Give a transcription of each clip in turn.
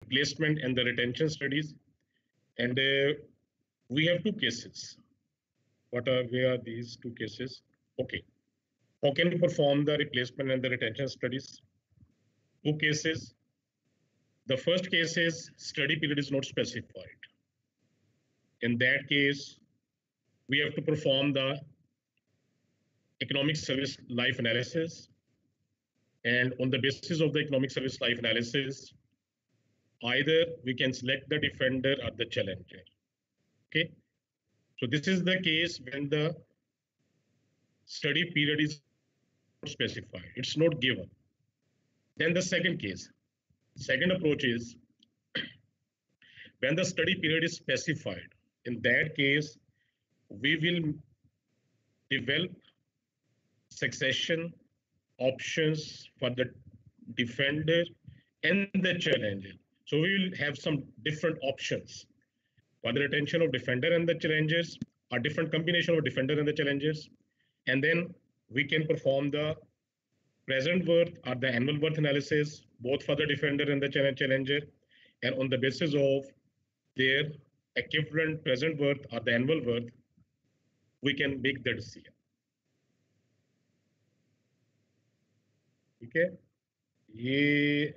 replacement and the retention studies. And we have two cases. Where are these two cases? Okay. How can you perform the replacement and the retention studies? Two cases. The first case is study period is not specified. In that case, we have to perform the economic service life analysis. And on the basis of the economic service life analysis, either we can select the defender or the challenger. Okay. So this is the case when the study period is specified. It's not given. Then the second case, second approach is when the study period is specified. In that case, we will develop succession options for the defender and the challenger. So we will have some different options for the retention of defender and the challengers, a different combination of defender and the challengers. And then we can perform the present worth or the annual worth analysis, both for the defender and the challenger. And on the basis of their equivalent present worth or the annual worth, we can make the decision. Okay. Yeah.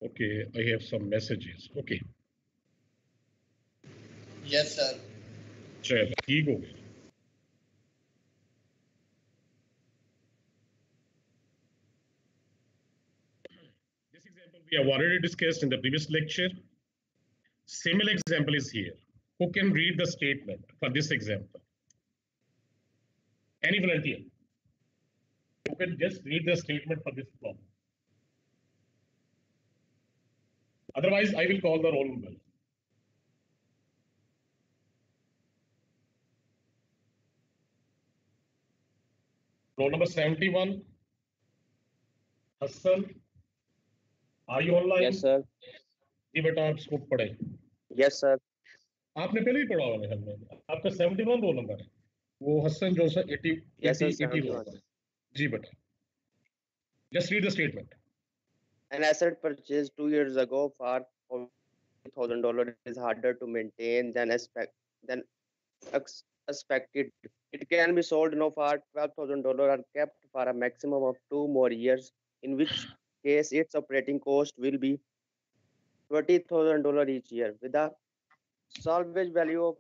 Okay, I have some messages. Okay. Yes, sir. चलो ठीक हो गया. This example we have already discussed in the previous lecture. Similar example is here. Who can read the statement for this example? Any volunteer? Who can just read the statement for this problem? Otherwise, I will call the roll number. Roll number 71. Hassan, are you online? Yes, sir. जी बेटा आप इसको पढ़े. Yes, sir. आपने पहले ही पढ़ा होगा मेरे ख्याल में. आपका 71 रोल नंबर है. वो हसन जो सा 80 Yes, sir, 80 रोल नंबर है. जी बेटा. Just read the statement. An asset purchased 2 years ago for $40,000 is harder to maintain than expected. It can be sold now for $12,000 or kept for a maximum of 2 more years, in which case its operating cost will be $20,000 each year, with a salvage value of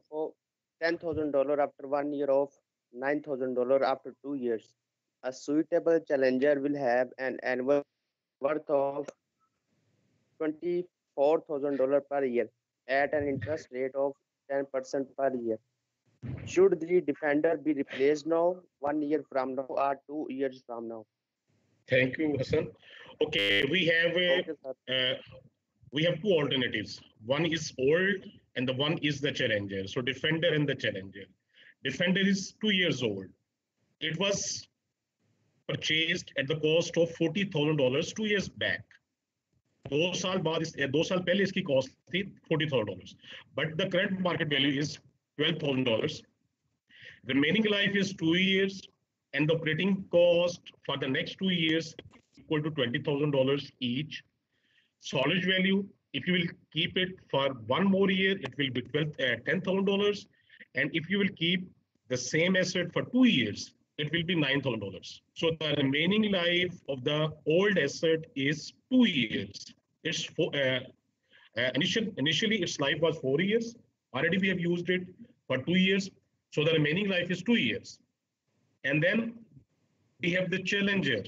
$10,000 after 1 year of $9,000 after 2 years. A suitable challenger will have an annual worth of $24,000 per year at an interest rate of 10% per year. Should the defender be replaced now, 1 year from now, or 2 years from now? Thank you, Hassan. Okay, we have two alternatives. One is old and the one is the challenger. So defender and the challenger. Defender is 2 years old. It was purchased at the cost of $40,000 2 years back. 2 साल पहले इसकी cost थी $40,000, but the current market value is $12,000. Remaining life is 2 years, and the operating cost for the next 2 years equal to $20,000 each. Salvage value, if you will keep it for 1 more year, it will be $10,000, and if you will keep the same asset for 2 years, it will be $9,000. So the remaining life of the old asset is 2 years. It's initially its life was 4 years. Already we have used it for 2 years. So the remaining life is 2 years. And then we have the challenger.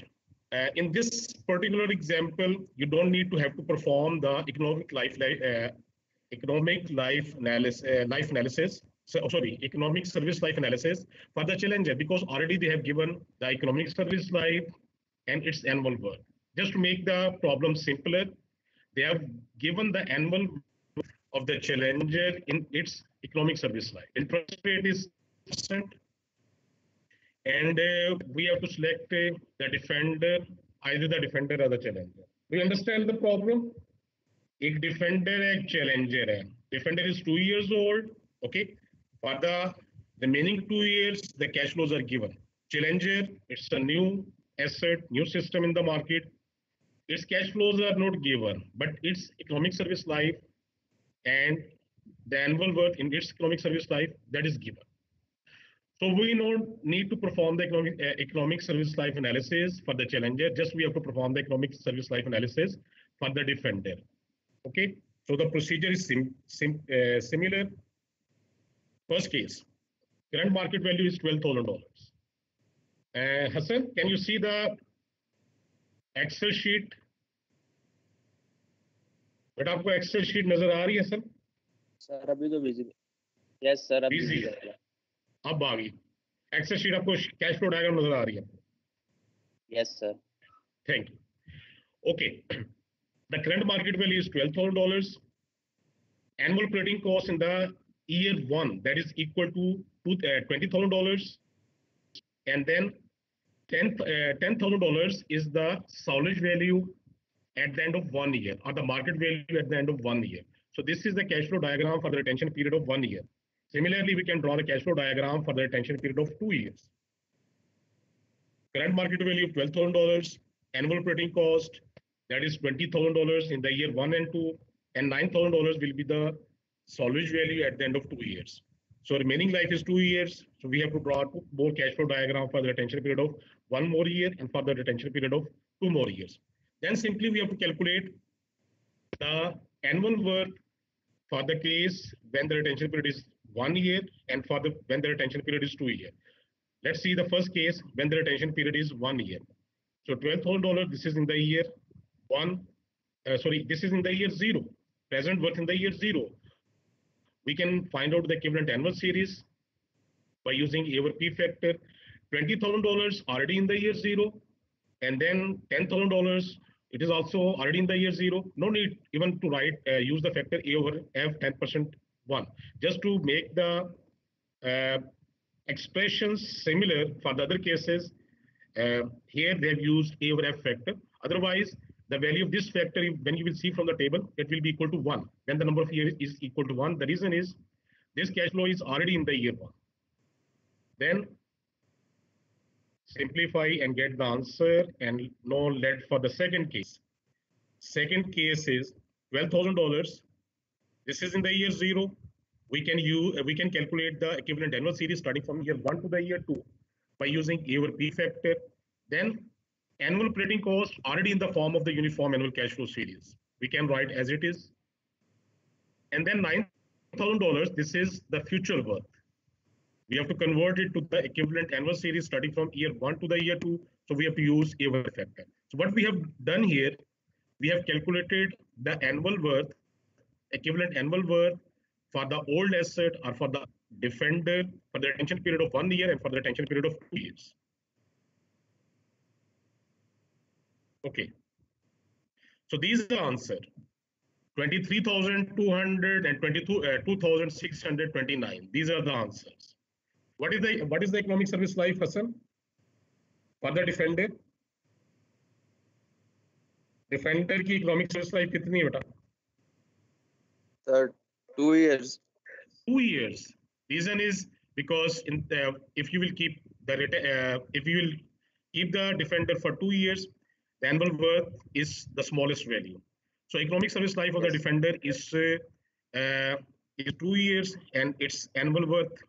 In this particular example, you don't need to have to perform the economic life analysis. Economic service life analysis for the challenger, because already they have given the economic service life and its annual worth. Just to make the problem simpler, they have given the annual worth of the challenger in its economic service life. Interest rate is percent, and we have to select the defender, either the defender or the challenger. Do you understand the problem? एक defender है, एक challenger है. Defender is 2 years old. Okay. For the remaining 2 years, the cash flows are given. Challenger, it's a new asset, new system in the market. its cash flows are not given, but its economic service life and the annual worth in its economic service life, that is given. So we don't need to perform the economic service life analysis for the challenger. Just we have to perform the economic service life analysis for the defender. Okay. So the procedure is similar. First case, current market value is $12,000. Hassan, can you see the Excel sheet? बेटा आपको Excel sheet नजर आ रही है sir? Sir अभी तो busy. Yes sir अभी busy busy. अब आ गई Excel sheet, आपको कैश फ्लो डायग्राम नजर आ रही है? Yes sir. Thank you. Okay. The current market value is $12,000. Annual operating cost in the year one, that is equal to $20,000. And then $10,000 is the salvage value at the end of 1 year, or the market value at the end of 1 year. So this is the cash flow diagram for the retention period of 1 year. Similarly, we can draw the cash flow diagram for the retention period of 2 years. Current market value of $12,000, annual operating cost, that is $20,000 in the year 1 and 2, and $9,000 will be the salvage value at the end of 2 years. So remaining life is 2 years. So we have to draw more cash flow diagram for the retention period of 1 more year and for the retention period of 2 more years. Then simply we have to calculate the annual worth for the case when the retention period is 1 year and for the when the retention period is 2 years. Let's see the first case when the retention period is 1 year. So $12,000, this is in the year this is in the year 0, present worth in the year 0. We can find out the equivalent annual series by using A over P factor. $20,000 already in the year 0, and then $10,000, it is also already in the year 0. No need even to write, use the factor A over F 10% 1, just to make the expressions similar for the other cases. Here they have used A over F factor. Otherwise, the value of this factor, when you will see from the table, it will be equal to 1. When the number of years is equal to 1, the reason is this cash flow is already in the year 1. Then simplify and get the answer, and now let for the second case. Second case is $12,000. This is in the year 0. We can calculate the equivalent annual series starting from year 1 to the year 2 by using A over P factor. Then annual operating cost already in the form of the uniform annual cash flow series. We can write as it is. And then $9,000, this is the future worth. We have to convert it to the equivalent annual series starting from year 1 to the year 2. So we have to use A over factor. So what we have done here, we have calculated the annual worth, equivalent annual worth for the old asset or for the defender for the retention period of 1 year and for the retention period of 2 years. Okay. So these are the answer. 23,200 and 2,629. These are the answers. What is the economic service life, Hassan? For the defender? Defender की economic service life कितनी है बेटा? Sir, 2 years. 2 years. Reason is because if you will keep the defender for 2 years, the annual worth is the smallest value. So economic service life of the defender is 2 years, and its annual worth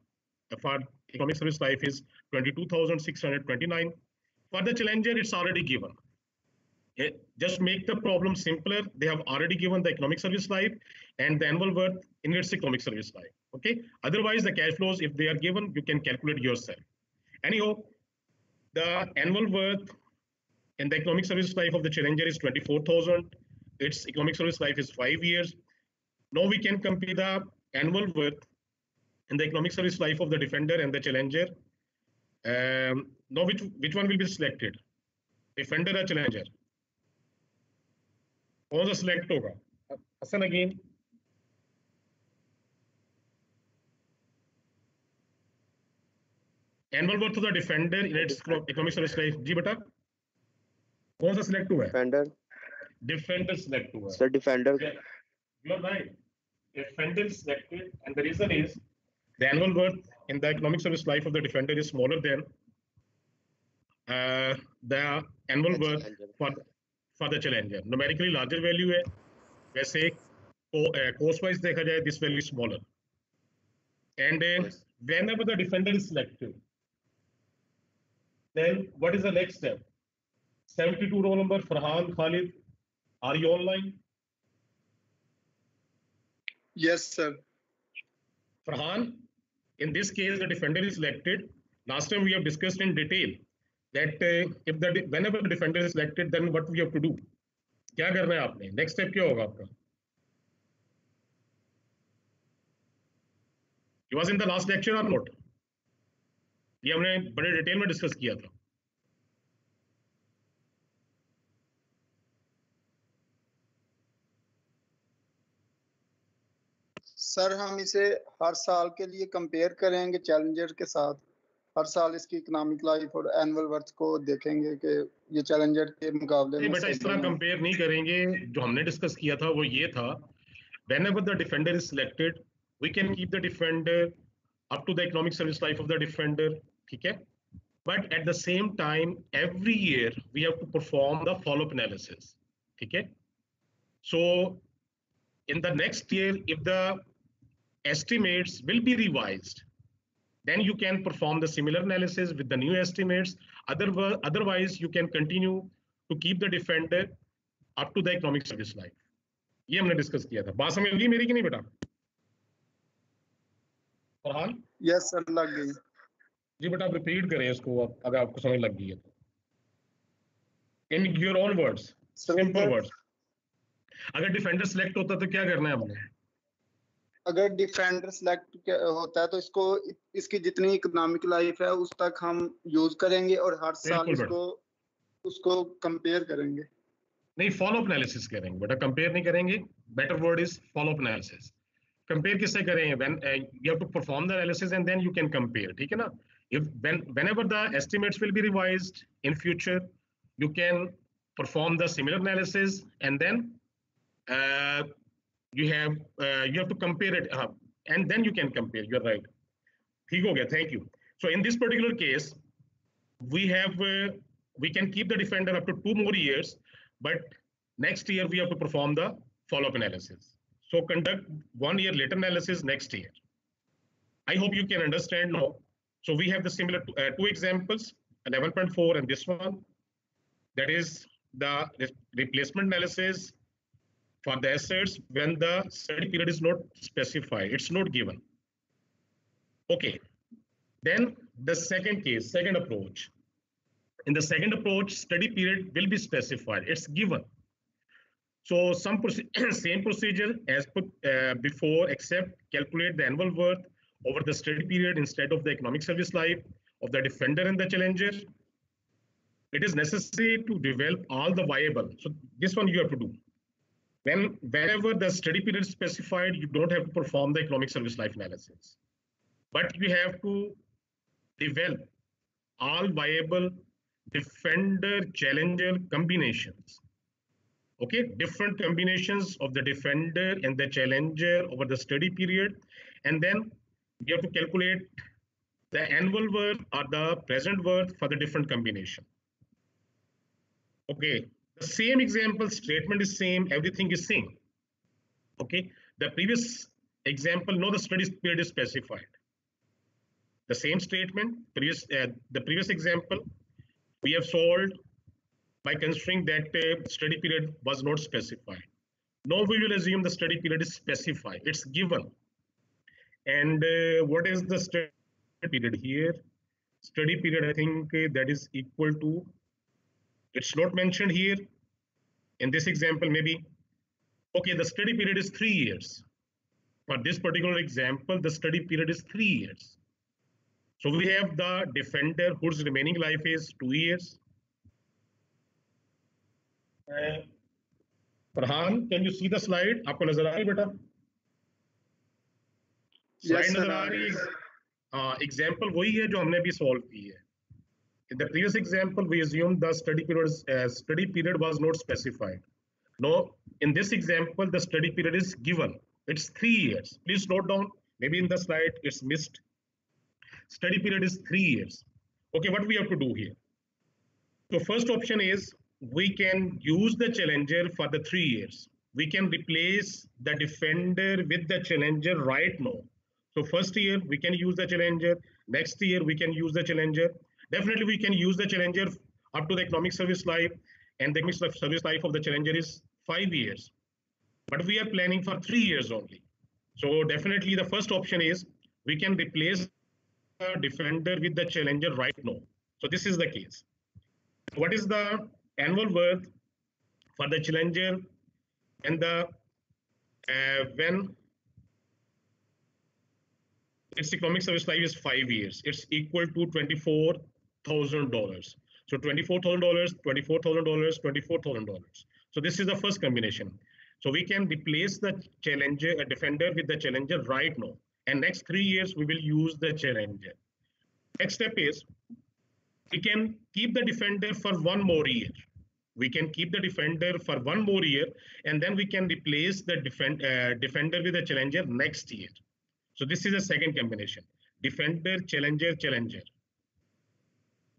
for economic service life is 22,629. For the challenger, it's already given. Just make the problem simpler. They have already given the economic service life and the annual worth in its economic service life. Okay. Otherwise, the cash flows, if they are given, you can calculate yourself. Anyhow, the annual worth in the economic service life of the challenger is 24,000. Its economic service life is 5 years. Now we can compare the annual worth in the economic service life of the defender and the challenger. Now which one will be selected? Defender or challenger? कौन सा select होगा? Hassan again. Annual worth of the defender in its economic service life. जी बेटा, कौन सा select हुआ है? Defender. Defender select हुआ है. Sir, defender. You are right. Defender is selected, and the reason is the annual worth in the economic service life of the defender is smaller than the annual worth for the challenger. Numerically larger value है, वैसे cost wise देखा जाए this value is smaller. And Yes. whenever the defender is selected, then what is the next step? 72 roll number, Farhan, Khalid, are you online? Yes, sir. Farhan, in this case, the defender is selected. Last time we have discussed in detail that whenever the defender is selected, then what we have to do? क्या करना है आपने? Next step क्या होगा आपका? It was in the last lecture or not? ये हमने बड़े डिटेल में डिस्कस किया था. सर हम इसे हर साल के लिए कंपेयर करेंगे चैलेंजर के साथ, हर साल इसकी इकोनॉमिक लाइफ और एनुअल वर्थ को देखेंगे कि ये चैलेंजर के मुकाबले नहीं में बेटा, इस तरह सही है। कंपेयर नहीं करेंगे. जो हमने डिस्कस किया था वो ये था, whenever the defender is selected, we can keep the defender up to the economic service life of the defender. ठीक है? But at the same time, every year we have to perform the follow-up analysis. ठीक है? So in the next year, if the estimates will be revised, then you can perform the similar analysis with the new estimates. Otherwise, you can continue to keep the defender up to the economic service life. ये हमने discuss किया था. बात समझ गई मेरी कि नहीं बेटा? फरहान? यस सर, लग गई. जी बेटा, आप रिपीट करें इसको अगर आपको समझ लग गई है तो. In your own words, simple words. अगर डिफेंडर सिलेक्ट होता तो क्या करना है हमने? अगर डिफेंडर सिलेक्ट होता है तो इसको, इसकी जितनी इकोनॉमिक लाइफ है उस तक हम यूज करेंगे और हर साल इसको उसको कंपेयर करेंगे. नहीं, फॉलो अप एनालिसिस करेंगे बेटा, कंपेयर नहीं करेंगे. Better word is follow up analysis. Compare किससे करेंगे? When you have to perform the analysis and then you can compare. ठीक है ना? If whenever the estimates will be revised in future, you can perform the similar analysis and then you have to compare it and then you can compare. You're right. ठीक हो गया. Thank you. So in this particular case, we have we can keep the defender up to 2 more years, but next year we have to perform the follow-up analysis. So conduct 1 year later analysis next year. I hope you can understand now. So we have the similar two examples, 11.4 and this one. That is the replacement analysis for the assets when the study period is not specified. It's not given. Okay. Then the second case, second approach. In the second approach, study period will be specified. It's given. So some same procedure as before, except calculate the annual worth over the study period instead of the economic service life of the defender and the challenger. It is necessary to develop all the viable. So this one you have to do. Whenever the study period is specified, you don't have to perform the economic service life analysis. But you have to develop all viable defender challenger combinations. Okay, different combinations of the defender and the challenger over the study period, and then you have to calculate the annual worth or the present worth for the different combination. Okay, the same example statement is same, everything is same. Okay, the previous example, no, the study period is specified. The same statement, the previous example, we have solved by considering that study period was not specified. Now we will assume the study period is specified, it's given. And what is the study period here? Study period, I think that is equal to, it's not mentioned here. In this example, maybe, okay, the study period is 3 years. For this particular example, the study period is 3 years. So we have the defender whose remaining life is 2 years. Farhan, can you see the slide? आपको नजर आ रही बेटा? Slide नजर आ रही है? हाँ, example वही है जो हमने अभी solve की है. In the previous example, we assumed the study period was not specified. No, in this example, the study period is given. It's 3 years. Please note down. Maybe in the slide it's missed. Study period is 3 years. Okay, what we have to do here? So first option is we can use the challenger for the 3 years. We can replace the defender with the challenger right now. So first year we can use the challenger. Next year we can use the challenger. Definitely we can use the challenger up to the economic service life, and the economic service life of the challenger is 5 years. But we are planning for 3 years only. So definitely the first option is we can replace the defender with the challenger right now. So this is the case. What is the annual worth for the challenger and the when its economic service life is 5 years? It's equal to $24,000. So $24,000, $24,000, $24,000. So this is the first combination. So we can replace the challenger, a defender with the challenger right now. And next 3 years, we will use the challenger. Next step is we can keep the defender for 1 more year. We can keep the defender for 1 more year, and then we can replace the defender with the challenger next year. So this is a second combination: defender, challenger, challenger.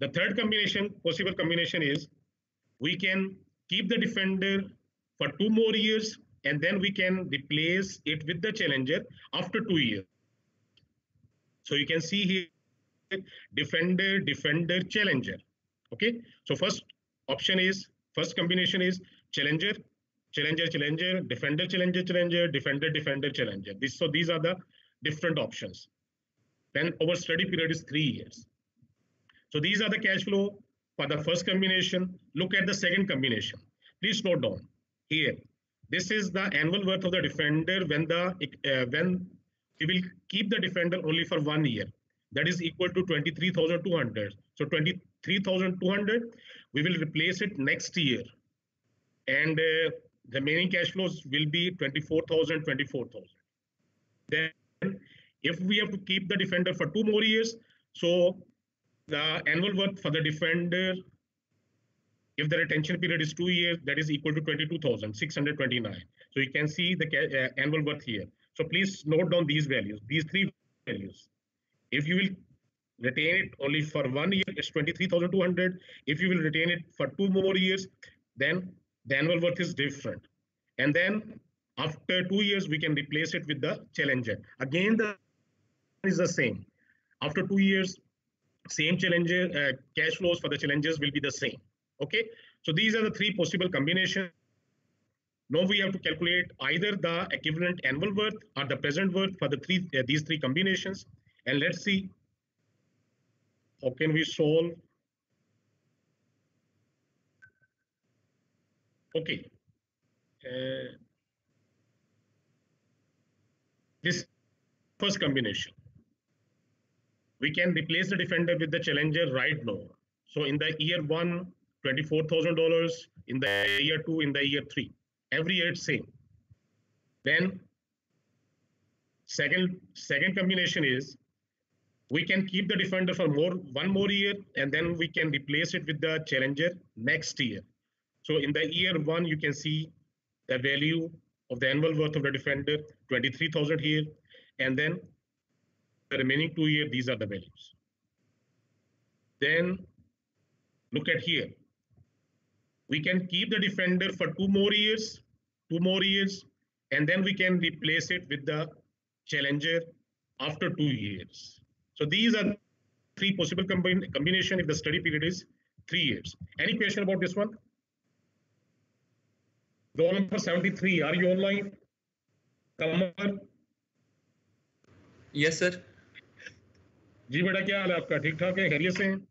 The third combination, possible combination, is we can keep the defender for 2 more years, and then we can replace it with the challenger after 2 years. So you can see here, defender, defender, challenger. Okay, so first combination is challenger, challenger, challenger, defender, challenger, challenger, defender, defender, challenger. So these are the different options. Then our study period is 3 years. So these are the cash flow for the first combination. Look at the second combination. Please note down here. This is the annual worth of the defender when we will keep the defender only for 1 year. That is equal to 23,200. So 23,200, we will replace it next year. And the remaining cash flows will be 24,000, 24,000. Then if we have to keep the defender for 2 more years, so the annual worth for the defender, if the retention period is 2 years, that is equal to 22,629. So you can see the annual worth here. So please note down these values, these 3 values. If you will retain it only for 1 year, it's 23,200. If you will retain it for 2 more years, then the annual worth is different. And then after 2 years, we can replace it with the challenger. Again, the is the same. After 2 years, same challenger, cash flows for the challengers will be the same. Okay, so these are the 3 possible combinations. Now we have to calculate either the equivalent annual worth or the present worth for the these 3 combinations. And let's see how can we solve. Okay, this first combination, we can replace the defender with the challenger right now. So in the year 1, $24,000, in the year 2, in the year 3, every year it's same. Then second combination is we can keep the defender for 1 more year, and then we can replace it with the challenger next year. So in the year 1, you can see the value of the annual worth of the defender, 23,000 here, and then the remaining 2 years, these are the values. Then look at here. We can keep the defender for 2 more years, and then we can replace it with the challenger after 2 years. So these are 3 possible combination if the study period is 3 years. Any question about this one? Roll number 73, are you online? Kamar? Yes, sir. जी बेटा, क्या हाल है आपका? ठीक ठाक है, खैरियत से हैं?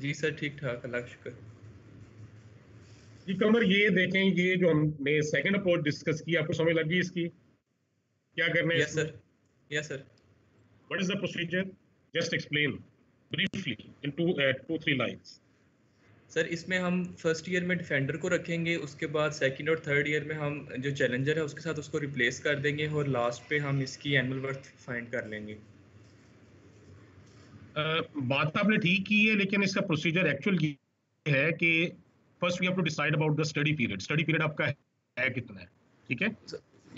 जी सर, ठीक ठाक, अल्लाह का शुक्र। जी कमर, ये देखें, ये जो हमने सेकंड अप्रोच डिस्कस की, आपको समझ लगी इसकी? क्या करना है? Yes sir, yes sir. What is the procedure? Just explain briefly in 2-3 lines. Sir, इसमें हम फर्स्ट ईयर में डिफेंडर को रखेंगे, उसके बाद सेकंड और थर्ड ईयर में हम जो चैलेंजर है उसके साथ उसको रिप्लेस कर देंगे, और लास्ट पे हम इसकी एनुअल वर्थ फाइंड कर लेंगे। बात आपने ठीक की है, लेकिन इसका प्रोसीजर एक्चुअल ये है कि first we have to decide about the study period. Study period आपका है कितना है? ठीक है,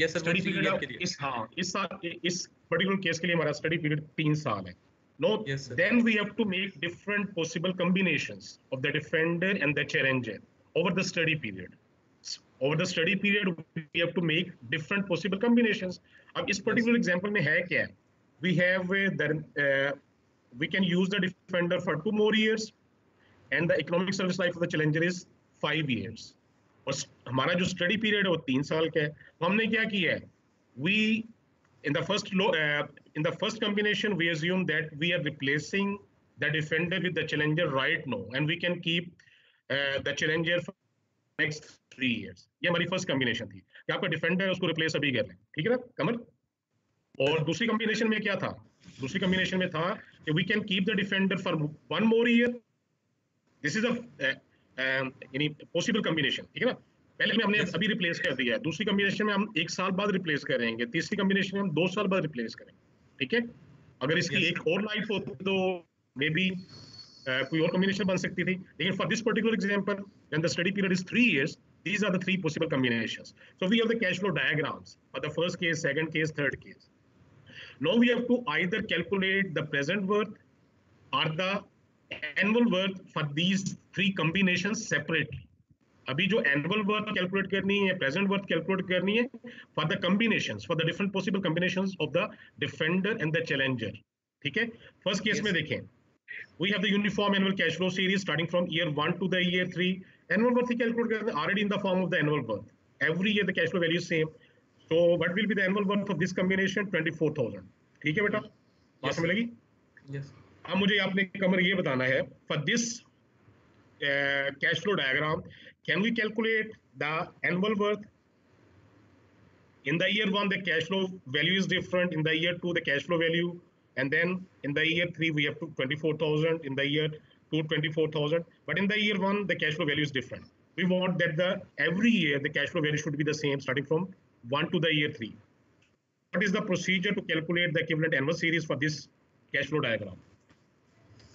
यस सर। स्टडी पीरियड इस पर्टिकुलर केस के लिए हमारा स्टडी पीरियड 3 साल है। No, yes, then we have to make different possible combinations of the defender and the challenger. over the study period. Over the study period, we have to make different possible combinations. अब इस particular example में है क्या? We have we can use the Defender for 2 more years, and the economic service life of the Challenger is 5 years. और हमारा जो study period है वो 3 साल का है. तो हमने क्या किया है? We in the first combination we assume that we are replacing the Defender with the Challenger right now, and we can keep the Challenger for next 3 years. ये हमारी फर्स्ट कॉम्बिनेशन थी कि आपका डिफेंडर है उसको रिप्लेस अभी कर लें, ठीक है ना कमल? और दूसरी कॉम्बिनेशन में क्या था? दूसरी कॉम्बिनेशन में था कि we can keep the defender for 1 more year. This is यानी पॉसिबल कॉम्बिनेशन, ठीक है ना? पहले में हमने अभी रिप्लेस कर दिया है, दूसरी कॉम्बिनेशन में हम 1 साल बाद रिप्लेस करेंगे, तीसरी कॉम्बिनेशन में हम 2 साल बाद रिप्लेस करेंगे, ठीक है? अगर इसकी एक और लाइफ होती तो मे बी कोई और कॉम्बिनेशन बन सकती थी, लेकिन for this particular example when the study period is 3 years, these are the 3 possible combinations. So we have the cash flow diagrams for the first case, second case, third case. Now we have to either calculate the present worth or the annual worth for these 3 combinations separately. अभी जो annual worth calculate करनी है, present worth calculate करनी है for the combinations, for the different possible combinations of the Defender and the Challenger, ठीक है? First case में देखें, we have the uniform annual cash flow series starting from year 1 to the year 3. Annual worth calculate already in the form of the annual worth. Every year the cash flow value is same. So what will be the annual worth of this combination? 24,000. ठीक है बेटा? बात समझ लगी? Yes. अब मुझे आपने कमर ये बताना है, for this cash flow diagram, can we calculate the annual worth? In the year 1 the cash flow value is different, in the year 2 the cash flow value, and then in the year 3 we have to 24,000, in the year 2 24,000, but in the year 1 the cash flow value is different. We want that every year the cash flow value should be the same starting from 1 to the year 3. What is the procedure to calculate the equivalent annual series for this cash flow diagram?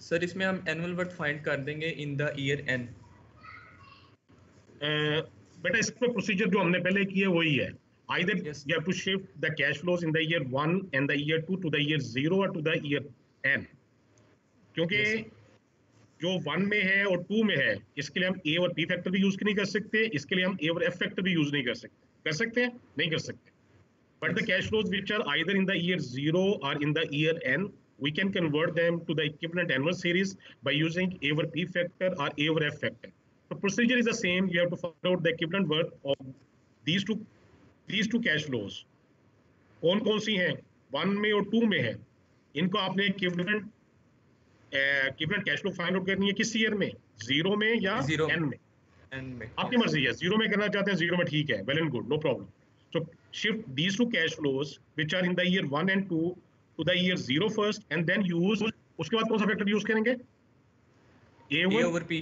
Sir इसमें हम annual worth find कर देंगे in the year N. बेटा इसमें procedure जो हमने पहले किया वही है. Either Yes. you have to shift the cash flows in the year 1 and the year 2 to the year 0 or to the year n. क्योंकि Yes. जो 1 में है और 2 में है, इसके लिए हम A और P फैक्टर भी यूज नहीं कर सकते, इसके लिए हम A और F फैक्टर भी यूज नहीं कर सकते. कर सकते हैं? नहीं कर सकते. But the cash flows which are either in the year 0 or in the year n, we can convert them to the equivalent annual series by using A over P factor or A over F factor. The procedure is the same. You have to find out the equivalent worth of these two cash flows. कौन कौन सी हैं? 1 में और 2 में है. इनको आपने equivalent cash flow find out करनी है किस ईयर में? 0 में या n में? एन में. आपकी मर्जी है. 0 में करना चाहते हैं 0 में, ठीक है, well and good, no problem. So shift these 2 cash flows which are in the year 1 and 2 to the year 0 first, and then use, उसके बाद कौन सा फैक्टर यूज करेंगे? A over P.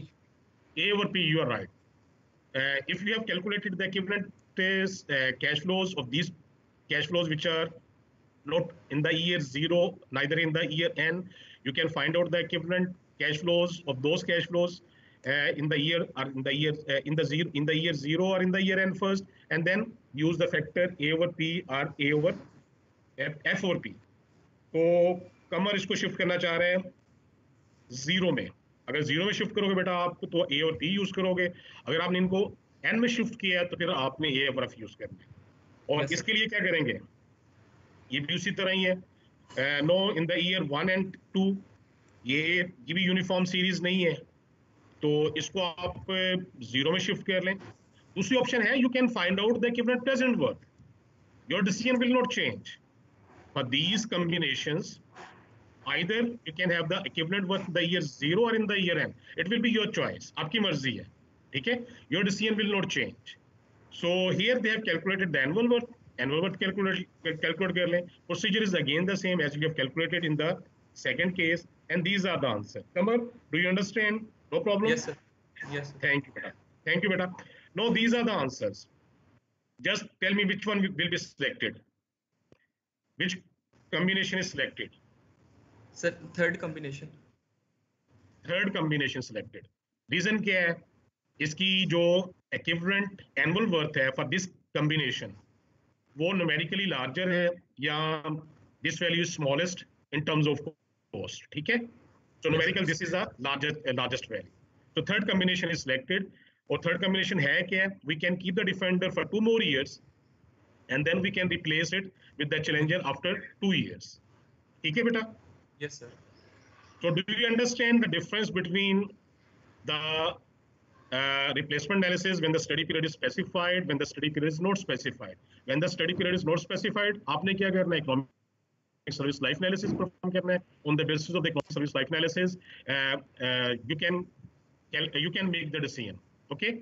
A over P, you are right. If you have calculated the equivalent cash flows of these cash flows which are not in the year 0, neither in the year n, you can find out the equivalent cash flows of those cash flows in the year or in the year in the year 0 or in the year n first, and then use the factor A over P or A over F over P. तो कमर इसको shift करना चाह रहे हैं 0 में. अगर 0 में shift करोगे बेटा आप तो A और P यूज करोगे. अगर आपने इनको n में शिफ्ट किया है तो फिर आपने A और F यूज करना है. और Yes, इसके लिए क्या करेंगे? ये भी उसी तरह ही है. No in the year 1 and 2 ये भी यूनिफॉर्म सीरीज नहीं है, तो इसको आप 0 में शिफ्ट कर लें. दूसरी ऑप्शन है, you can find out the equivalent present worth. Your decision will not change for these combinations. either you can have the equivalent worth in the year 0 or in the year n. It will be your choice. आपकी मर्जी है, ठीक है? Your decision will not change. So here they have calculated the annual worth. Annual worth calculate कर लें. Procedure is again the same as we have calculated in the second case, and these are the answer. Kamar, do you understand? No problem. Yes, sir. Yes, sir. Thank you, beta. Thank you, beta. No, these are the answers. Just tell me which one will be selected. Which combination is selected? Sir, third combination. Third combination selected. Reason क्या है? इसकी जो equivalent annual worth है for this combination वो numerically larger है या this value is smallest in terms of cost, ठीक है? So numerical this is the largest value. So third combination is selected. और थर्ड कॉम्बिनेशन है क्या? We can keep the defender for 2 more years and then we can replace it with the challenger after 2 years. ठीक है बेटा? Yes, sir. So do you understand the difference between the replacement analysis when the study period is specified, when the study period is not specified? When the study period is not specified, आपने क्या करना है? Economic service life analysis perform करना है. On the basis of the economic service life analysis, you can make the decision. Okay?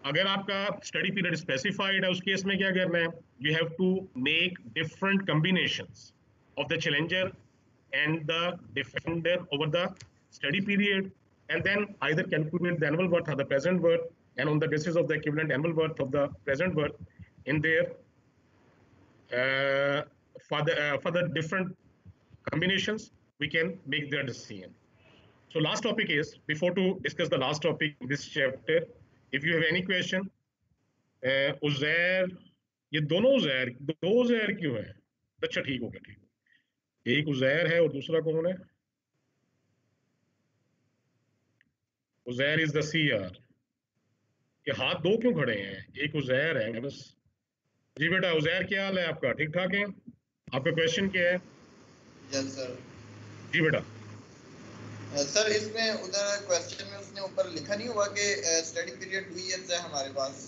अगर आपका study period specified है उस केस में क्या करना है? You have to make different combinations of the challenger and the defender over the study period and then either calculate the annual worth or the present worth, and on the basis of the equivalent annual worth of the present worth in there for the different combinations we can make the decision. So last topic is, before to discuss the last topic in this chapter, if you have any question, Uzair, ये दोनों उज़ैर, दो उज़ैर क्यों है? अच्छा ठीक हो गया, ठीक हो। एक उज़ैर है और दूसरा कौन है? Uzair is the CR. ये हाथ दो क्यों खड़े हैं? एक उज़ैर है बस। जी बेटा उज़ैर, क्या हाल है आपका? ठीक ठाक है? आपका क्वेश्चन क्या है? Yes sir. जी बेटा। सर इसमें उधर क्वेश्चन में उसने ऊपर लिखा नहीं हुआ कि स्टडी पीरियड 2 इयर्स है हमारे पास।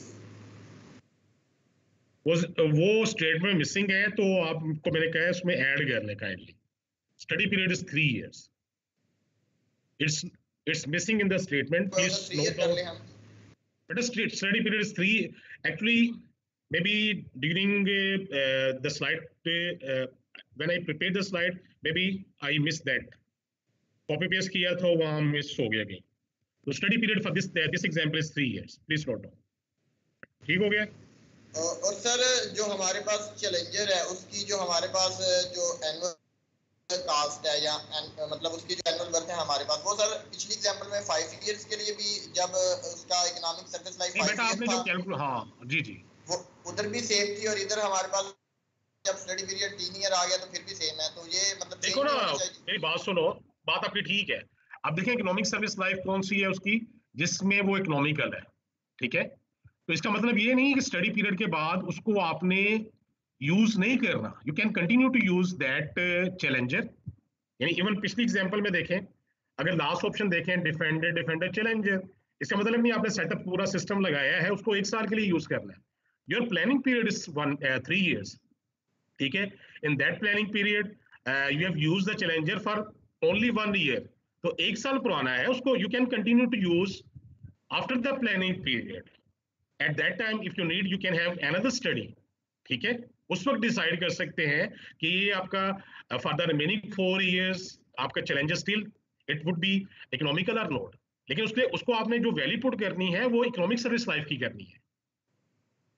वो स्टेटमेंट मिसिंग है, तो आपको मैंने कहा है उसमें ऐड कर लें kindly. Study period is 3 years. It's missing in the statement. Please note down. But study period is 3. Actually, maybe during the slide, when I prepared the slide, maybe I missed that. Copy paste किया था वहाँ miss हो गया कहीं. So study period for this example is 3 years. Please note down. ठीक हो गया? और सर जो हमारे पास चैलेंजर है उसकी जो हमारे पास जो एनुअल कास्ट है या मतलब उसकी जो एनुअल वर्थ है हमारे पास, वो सर पिछली एग्जांपल में 5 इयर्स के लिए भी जब उसका इकोनॉमिक सर्विस लाइफ 5 आपने जो कैलकुलेट, हाँ जी जी, वो उधर भी सेम थी और इधर हमारे पास जब स्टडी पीरियड 3 ईयर आ गया तो फिर भी सेम है। तो ये मतलब देखो ना, मेरी बात सुनो, बात आपकी ठीक है। अब देखें इकोनॉमिक सर्विस लाइफ कौन सी है उसकी, जिसमें वो इकोनॉमिकल है, ठीक है? तो इसका मतलब ये नहीं कि स्टडी पीरियड के बाद उसको आपने यूज नहीं करना। You can continue to use that challenger. यानी इवन पिछली एग्जांपल में देखें, अगर लास्ट ऑप्शन देखें डिफेंडर चैलेंजर, इसका मतलब नहीं आपने सेटअप पूरा सिस्टम लगाया है उसको 1 साल के लिए यूज करना है। Your planning period is 3 years, ठीक है? In that planning period you have used the challenger for only 1 year, तो 1 साल पुराना है उसको you can continue to use after the planning period. At that time if you need you can have another study, ठीक है? उस वक्त decide कर सकते हैं कि ये आपका फॉर द रिमेनिंग 4 years आपका challenger still it would be economical और नॉट, लेकिन उसको आपने जो वैल्यू पुट करनी है वो इकोनॉमिक सर्विस लाइफ की करनी है।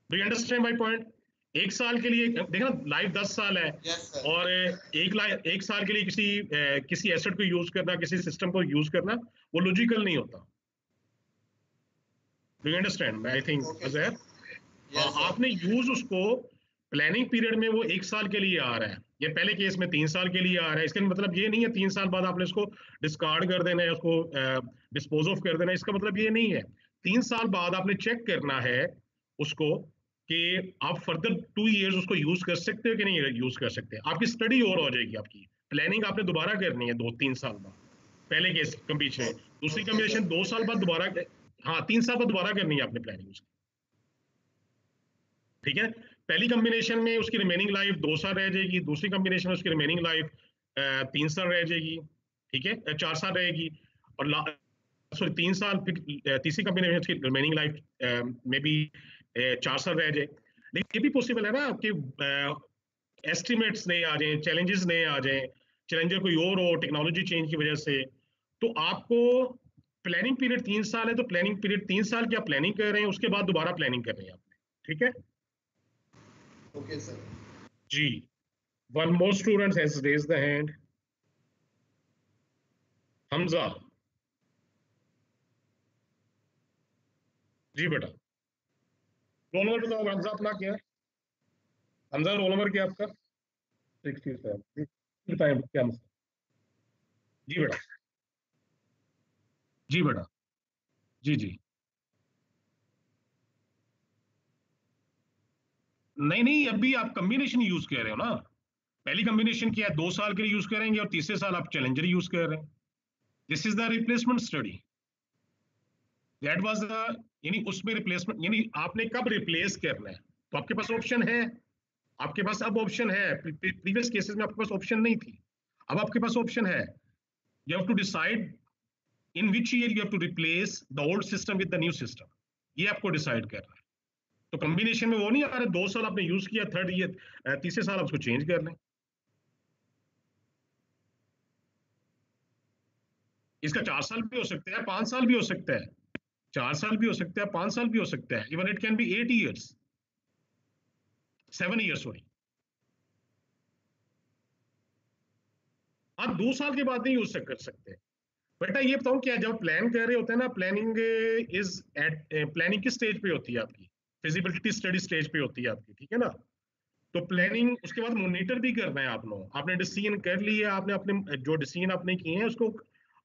Do you understand my point? 1 साल के लिए देखना, लाइफ 10 साल है, और 1 साल के लिए किसी एसेट को यूज करना, किसी सिस्टम को यूज करना, वो लॉजिकल नहीं होता। Do you understand? I think Azhar आपने यूज उसको प्लानिंग पीरियड में वो 1 साल के लिए आ रहा है, ये पहले केस में 3 साल के लिए आ रहा है। इसका मतलब ये नहीं है 3 साल बाद आपने इसको डिस्कार्ड कर देना है, उसको डिस्पोज ऑफ कर देना है। इसका मतलब ये नहीं है। 3 साल बाद आपने चेक करना है उसको कि आप फर्दर 2 years उसको यूज कर सकते हो कि नहीं यूज कर सकते। आपकी स्टडी और हो जाएगी, आपकी प्लानिंग आपने दोबारा करनी है 2-3 साल बाद, पहले केस कम्बिनेशन। दूसरी कम्बिनेशन 2 साल बाद दोबारा, हाँ 3 साल बाद दोबारा करनी है आपने प्लानिंग उसकी, ठीक है? पहली कॉम्बिनेशन में उसकी रिमेनिंग लाइफ 2 साल रह जाएगी, दूसरी कॉम्बिनेशन में उसकी रिमेनिंग लाइफ 3 साल रह जाएगी, ठीक है? 4 साल रहेगी, और सॉरी 3 साल, फिर तीसरी कॉम्बिनेशन उसकी रिमेनिंग लाइफ में भी 4 साल रह जाए। लेकिन ये भी पॉसिबल है ना कि एस्टिमेट्स नए आ जाएं, चैलेंजेस नए आ जाएं, चैलेंजर कोई और हो, टेक्नोलॉजी चेंज की वजह से, तो आपको प्लानिंग पीरियड 3 साल है, तो प्लानिंग पीरियड 3 साल की आप प्लानिंग कर रहे हैं, उसके बाद दोबारा प्लानिंग कर रहे हैं आपने, ठीक है? Okay sir ji. One more student has raised the hand. Hamza. जी बेटा, रोल नंबर बताओ हमजा अपना क्या है? हमजा रोल नंबर क्या है आपका? 67। बताएं क्या मसला? जी बेटा, जी बेटा, जी जी नहीं नहीं, अभी आप कॉम्बिनेशन यूज कर रहे हो ना। पहली कॉम्बिनेशन क्या है, 2 साल के लिए यूज करेंगे और तीसरे साल आप चैलेंजर यूज कर रहे हैं। This is the replacement study, that was the, यानी उसमें रिप्लेसमेंट, यानी आपने कब रिप्लेस करना है, तो आपके पास ऑप्शन है, आपके पास अब ऑप्शन है। प्रीवियस केसेस में आपके पास ऑप्शन नहीं थी, अब आपके पास ऑप्शन है। You have to decide in which year you have to replace the old system with the new system, ये आपको डिसाइड करना है। तो कॉम्बिनेशन में वो नहीं आ रहा 2 साल आपने यूज किया, थर्ड ईयर तीसरे साल आप उसको चेंज कर लें। इसका 4 साल भी हो सकता है, 5 साल भी हो सकता है, 4 साल भी हो सकता है, 5 साल भी हो सकता है, even it can be 8 years, 7 years, sorry. आप 2 साल के बाद नहीं यूज कर सकते। बेटा ये बताऊं क्या, जब प्लान कर रहे होते हैं ना, प्लानिंग इज एट, प्लानिंग किस स्टेज पे होती है आपकी, फिजिबिलिटी स्टडी स्टेज पे होती है आपकी, ठीक है ना। तो प्लानिंग उसके बाद मॉनिटर भी करना है आप लोग, आपने डिसीजन कर लिया, आपने अपने जो डिसीजन आपने किए हैं उसको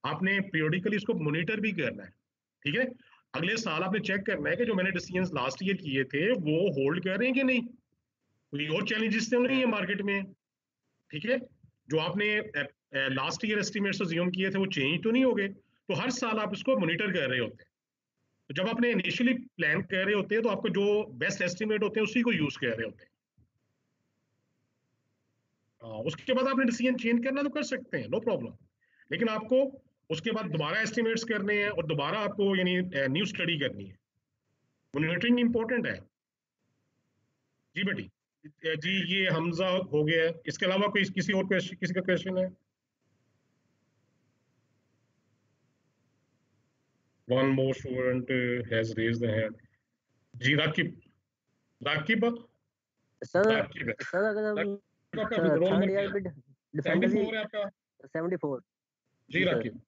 आपने पीरियडिकली उसको मॉनिटर भी करना है, ठीक है। अगले साल आपने चेक करना है कि जो मैंने डिसीजन लास्ट ईयर किए थे वो होल्ड कर रहे हैं कि नहीं, कोई और चैलेंजेस तो नहीं है मार्केट में, ठीक है। जो आपने लास्ट ईयर एस्टिमेट्स अज्यूम किए थे वो चेंज तो नहीं हो गए, तो हर साल आप इसको मॉनिटर कर रहे होते हैं। तो जब आपने इनिशियली प्लान कर रहे होते हैं तो आपको जो बेस्ट एस्टिमेट होते हैं उसी को यूज कर रहे होते हैं। उसके बाद आपने डिसीजन चेंज करना तो कर सकते हैं, नो प्रॉब्लम, लेकिन आपको उसके बाद दोबारा एस्टिमेट्स करने हैं और दोबारा आपको यानी न्यू स्टडी करनी है। मॉनिटरिंग इंपॉर्टेंट है जी बेटी। जी ये हमजा हो गया है, इसके अलावा कोई किसी और क्वेश्चन, किसी का क्वेश्चन है? One more student has raised the hand. जी राकिब, राकिब सर राकिब है। सर अगर हम आपका रोल थर्ड नंबर ईयर क्या में है? डिफेंडर 74 है आपका? 74 जी जी सर। राकिब,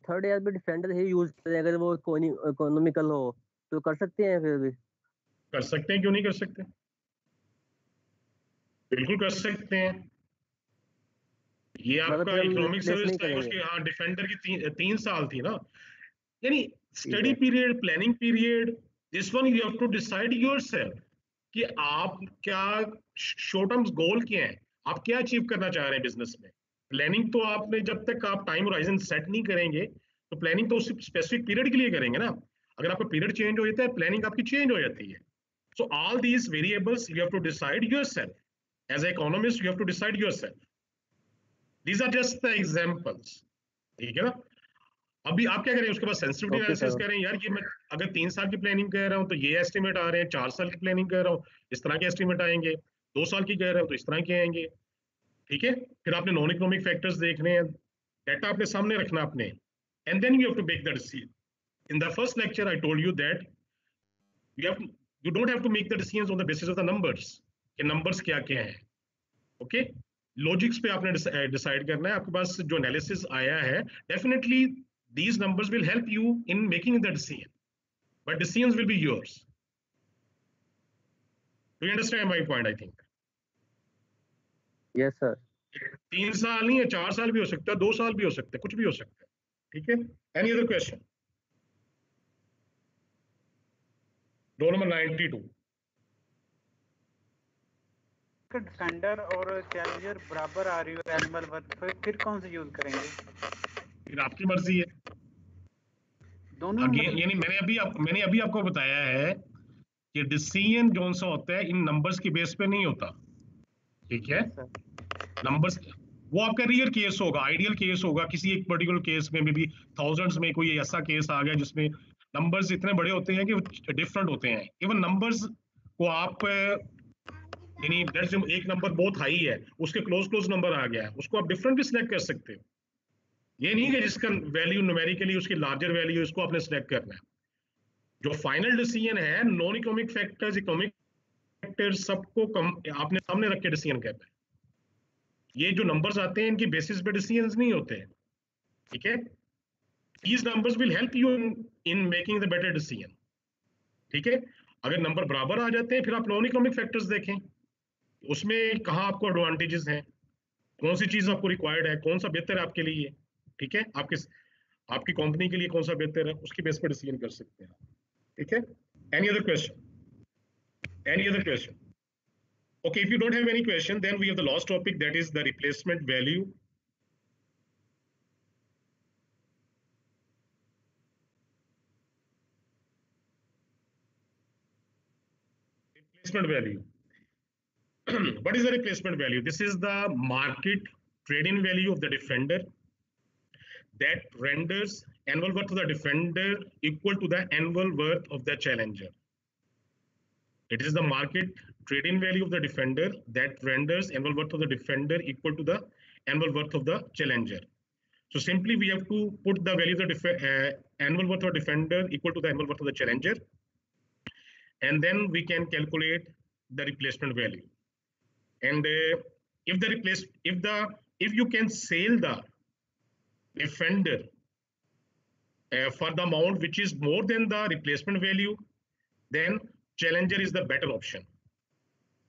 थर्ड ईयर में डिफेंडर ही यूज करें, अगर वो इकोनॉमिकल हो तो कर सकते हैं फिर भी? कर सकते हैं, क्यों नहीं कर सकते, बिल्कुल कर सकते हैं। ये मतलब आपका फिर हम इकोनॉमिक रिप्लेस सर्विस नहीं था, करेंगे? उसके हाँ डिफेंडर की 3 साल थी ना, यानी ठीक स्टडी है। Period, planning period, this one you have to decide yourself कि आप क्या शॉर्ट टर्म गोल क्या है, आप क्या अचीव करना चाह रहे हैं बिजनेस में। प्लानिंग तो आपने जब तक आप टाइम होराइजन सेट नहीं करेंगे, तो प्लानिंग तो उस स्पेसिफिक पीरियड के लिए करेंगे ना। अगर आपका पीरियड चेंज हो जाता है, प्लानिंग आपकी चेंज हो जाती है। So all these variables you have to decide yourself as a economist, you have to decide yourself. These are just the examples, ठीक है ना। अभी आप क्या करें, उसके बाद सेंसिटिविटी ओके एनालिसिस सर। करें, यार ये मैं अगर 3 साल की प्लानिंग कर रहा हूँ तो ये एस्टिमेट आ रहे हैं, 4 साल की प्लानिंग कर रहा हूँ इस तरह के एस्टिमेट आएंगे, 2 साल की कर रहा हूँ तो इस तरह के आएंगे, ठीक है। फिर आपने नॉन इकोनॉमिक फैक्टर्स देखने हैं, डाटा अपने सामने रखना आपने, and then you have to make the decision. In the first lecture I told you that you don't have to make the decisions on the basis of the numbers, कि numbers क्या क्या है, okay. Logics पे आपने decide करना है। आपके पास जो एनालिसिस आया है, definitely these numbers will help you in making the decision, but decisions will be yours. Do you understand my point? I think yes sir. 3 साल नहीं है, 4 साल भी हो सकता है, 2 साल भी हो सकता है, कुछ भी हो सकता है, ठीक है। Any other question? Roll number 92। Defender और चैलेंजर बराबर आ रही हो एनिमल वर्थ, फिर कौन सा यूज करेंगे? फिर आपकी मर्जी है दोनों अगेन, यानी मैंने अभी आपको बताया है कि डिसीजन जो सा होता है इन नंबर्स की बेस पे नहीं होता, ठीक है। नंबर्स वो आपका रियल केस होगा, आइडियल केस होगा, किसी एक पर्टिकुलर केस में मे बी थाउजेंड्स में कोई ऐसा केस आ गया जिसमें नंबर्स इतने बड़े होते हैं कि डिफरेंट होते हैं। इवन नंबर्स को आप यानी एक नंबर बहुत हाई है, उसके क्लोज नंबर आ गया है, उसको आप डिफरेंट भी सिलेक्ट कर सकते हो। ये नहीं है जिसका वैल्यू न्यूमेरिकली उसकी लार्जर वैल्यू इसको आपने सिलेक्ट करना है। जो फाइनल डिसीजन है, non economic factors, economic factors सबको आपने सामने रख के डिसीजन करना है। ये जो नंबर्स आते हैं इनकी बेसिस पे डिसीजंस नहीं होते हैं, ठीक है। These numbers will help you in making the better decision, ठीक है। अगर नंबर बराबर आ जाते हैं फिर आप नॉन इकोनॉमिक फैक्टर्स देखें, उसमें कहाँ आपको एडवांटेजेस हैं, कौन सी चीज आपको रिक्वायर्ड है, कौन सा बेहतर है आपके लिए, ठीक है। आपकी कंपनी के लिए कौन सा बेहतर है, उसकी बेस पर डिसीजन कर सकते हैं, ठीक है। Any other question? Any other question? Okay, if you don't have any question, then we have the last topic, that is the replacement value. Replacement value. What is the replacement value? This is the market trade-in value of the defender that renders annual worth of the defender equal to the annual worth of the challenger. It is the market trade-in value of the defender that renders annual worth of the defender equal to the annual worth of the challenger. So simply we have to put the value of the annual worth of the defender equal to the annual worth of the challenger, and then we can calculate the replacement value. And if you can sell the defender for the amount which is more than the replacement value, then challenger is the better option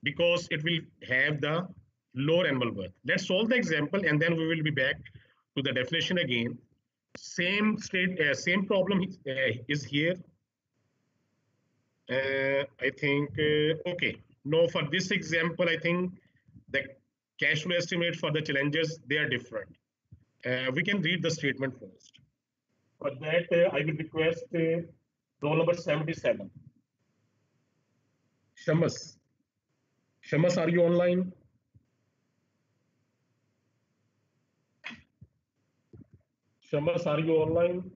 because it will have the lower annual worth. Let's solve the example and then we will be back to the definition again. Same problem is here. I think, okay. No, for this example, I think the cash flow estimate for the challengers, they are different. We can read the statement first. For that, I will request roll number 77. Shamas. Shamas, are you online? Shamas, are you online?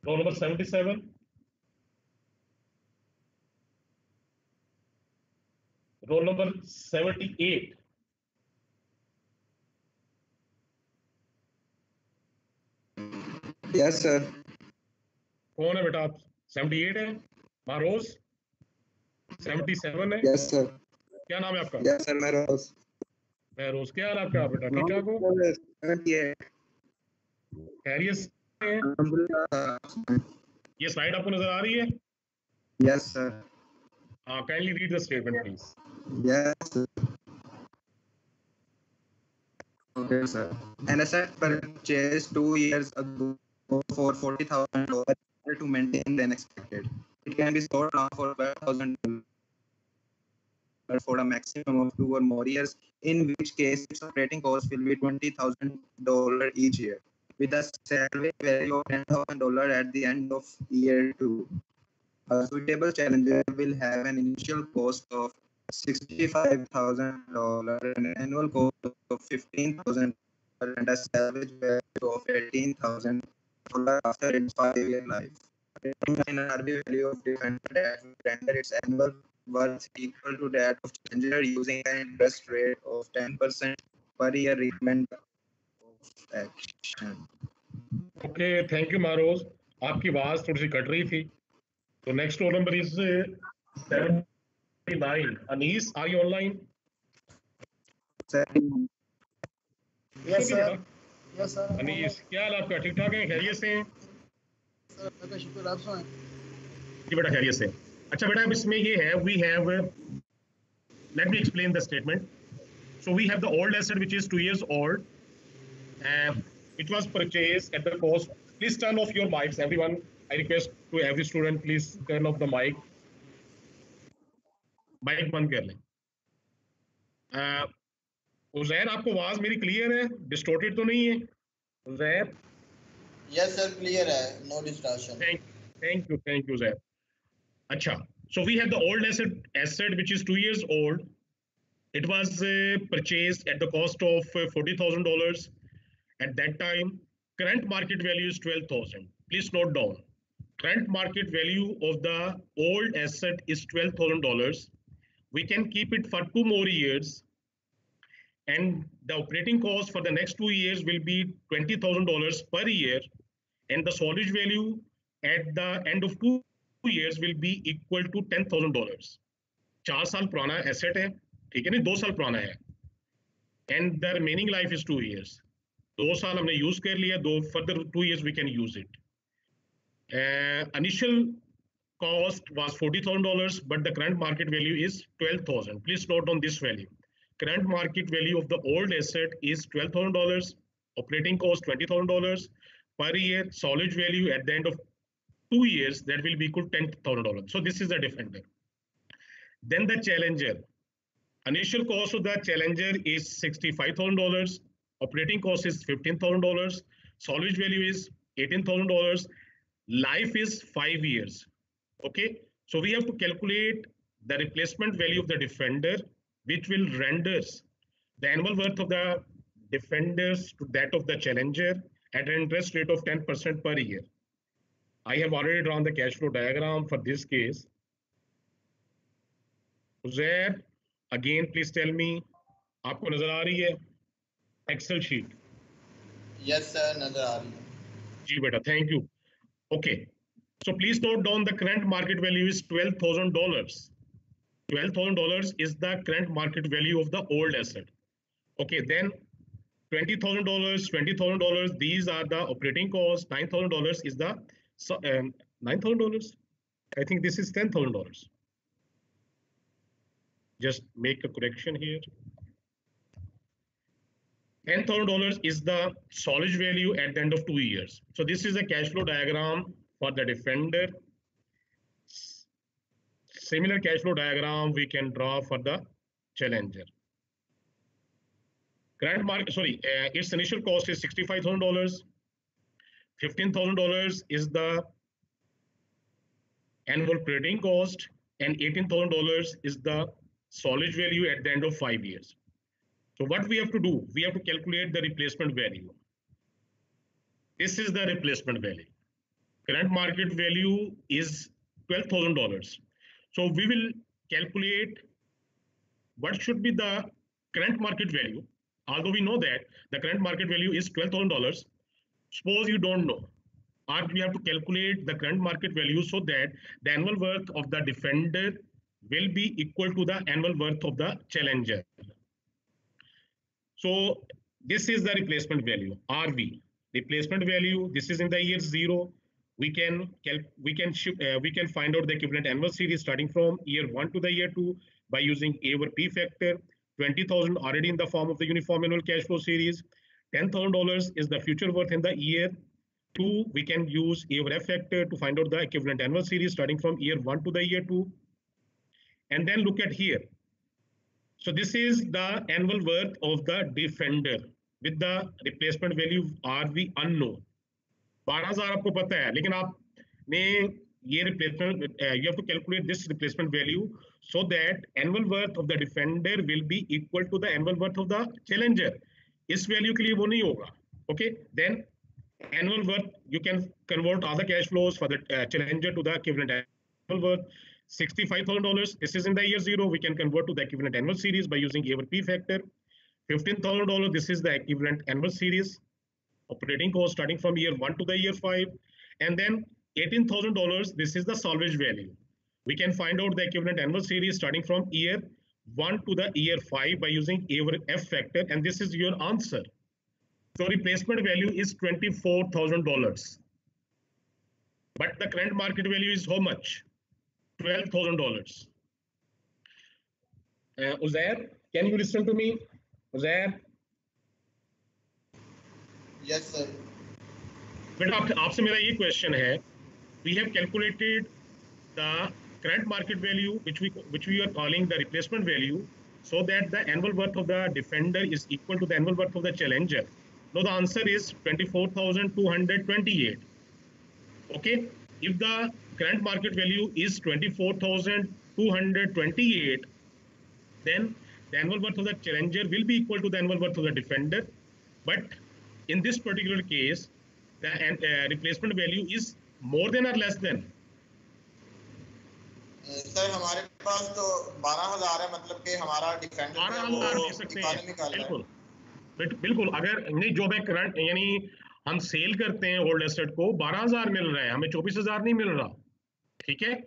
Roll number 77. Roll number 78. Yes, sir. कौन है बेटा आप? 78 है? मारोज? 77 है? Yes, sir. क्या नाम है आपका? Yes, sir. Maroz. महरोज, क्या हाल है आपका बेटा? ठीक ठाक हो? 78. खैरियत है? ये स्लाइड आपको नजर आ रही है? Yes, sir. Kindly read the statement, please. Yes, sir. Okay, sir. An asset purchased 2 years ago for $40,000 to maintain than expected. It can be sold now for $12,000 for a maximum of 2 or more years, in which case its operating cost will be $20,000 each year, with a salvage value of $10,000 at the end of year 2. A suitable challenger will have an initial cost of $65,000, an annual cost of $15,000, and a salvage value of $18,000 after its 5-year life. An RB value of defender that will render its annual worth equal to that of challenger using an interest rate of 10% per year repayment of action. Okay, thank you, Maroz. आपकी आवाज थोड़ी सी cut रही थी. So next roll number is 79. Anis, are you online? Yes, sir. Yes, sir. Anis, क्या हाल आपका? ठीक ठाक है? खैरियत से हैं? सर, आपका शुक्र, आप सुनाएं? जी बेटा खैरियत से. अच्छा बेटा, अब इसमें ये है, we have, let me explain the statement. So we have the old asset which is 2 years old, and it was purchased at the cost. Please turn off your mics, everyone. I request to every student, please turn off the mic. Mic बंद कर लें. उज़ैर, आपको आवाज मेरी clear है? Distorted तो नहीं है? उज़ैर? Yes, sir, clear है. No distortion. Thank you, Uzair. अच्छा, so we have the old asset which is 2 years old. It was purchased at the cost of $40,000 at that time. Current market value is $12,000. Please note down. Current market value of the old asset is $12,000. We can keep it for 2 more years, and the operating cost for the next 2 years will be $20,000 per year, and the salvage value at the end of 2 years will be equal to $10,000. 4 साल पुराना asset है, ठीक है नहीं, 2 साल पुराना है, and the remaining life is 2 years. 2 साल हमने use कर लिया, further 2 years we can use it. Initial cost was $40,000, but the current market value is $12,000. Please note on this value. Current market value of the old asset is $12,000, operating cost $20,000, per year, salvage value at the end of 2 years, that will be equal to $10,000. So this is the Defender. Then the Challenger. Initial cost of the Challenger is $65,000. Operating cost is $15,000. Salvage value is $18,000. Life is 5 years. Okay, so we have to calculate the replacement value of the Defender, which will render the annual worth of the Defenders to that of the Challenger at an interest rate of 10% per year. I have already drawn the cash flow diagram for this case. Uzair, again, please tell me, आपको नजर आ रही है Excel sheet? Yes, sir, नजर आ रही है। जी बेटा, thank you. Okay, so please note down the current market value is $12,000. $12,000 is the current market value of the old asset. Okay, then $20,000, $20,000, these are the operating costs. $9,000 is the $9,000. I think this is $10,000. Just make a correction here. $10,000 is the salvage value at the end of 2 years. So this is a cash flow diagram for the Defender. Similar cash flow diagram we can draw for the Challenger. Current market, sorry, its initial cost is $65,000. $15,000 is the annual operating cost, and $18,000 is the salvage value at the end of 5 years. So what we have to do, we have to calculate the replacement value. This is the replacement value. Current market value is $12,000. So we will calculate what should be the current market value. Although we know that the current market value is $12,000, suppose you don't know, or we have to calculate the current market value so that the annual worth of the Defender will be equal to the annual worth of the Challenger. So this is the replacement value, RV. Replacement value, this is in the year 0. We can find out the equivalent annual series starting from year 1 to the year 2 by using A over P factor. 20,000 already in the form of the uniform annual cash flow series. $10,000 is the future worth in the year 2. We can use A over F factor to find out the equivalent annual series starting from year 1 to the year 2. And then look at here. So this is the annual worth of the Defender with the replacement value RV unknown. 12,000 आपको पता है, लेकिन आपने ये replacement, you have to calculate this replacement value so that annual worth of the Defender will be equal to the annual worth of the Challenger. इस value के लिए वो नहीं होगा. Okay, then annual worth, you can convert all the cash flows for the Challenger to the equivalent annual worth. $65,000, this is in the year 0. We can convert to the equivalent annual series by using A over P factor. $15,000, this is the equivalent annual series. Operating cost starting from year 1 to the year 5. And then $18,000, this is the salvage value. We can find out the equivalent annual series starting from year 1 to the year 5 by using A over F factor. And this is your answer. So replacement value is $24,000. But the current market value is how much? $12,000. Uzair, can you listen to me? Uzair? Yes, sir. बेटा आपसे मेरा ये question है, we have calculated the current market value which we are calling the replacement value so that the annual worth of the Defender is equal to the annual worth of the Challenger. Now the answer is 24,228. Okay, if the current market value is 24,228, then the annual worth of the Challenger will be equal to the annual worth of the Defender. But in this particular case, the replacement value is more than or less than? Sir हमारे पास तो 12,000 है, मतलब कि हमारा defender 12,000 दे सकते हैं, बिल्कुल। अगर नहीं जो मैं करंट यानी हम सेल करते हैं ओल्ड एसेट को 12,000 मिल रहा है, हमें 24,000 नहीं मिल रहा, ठीक है?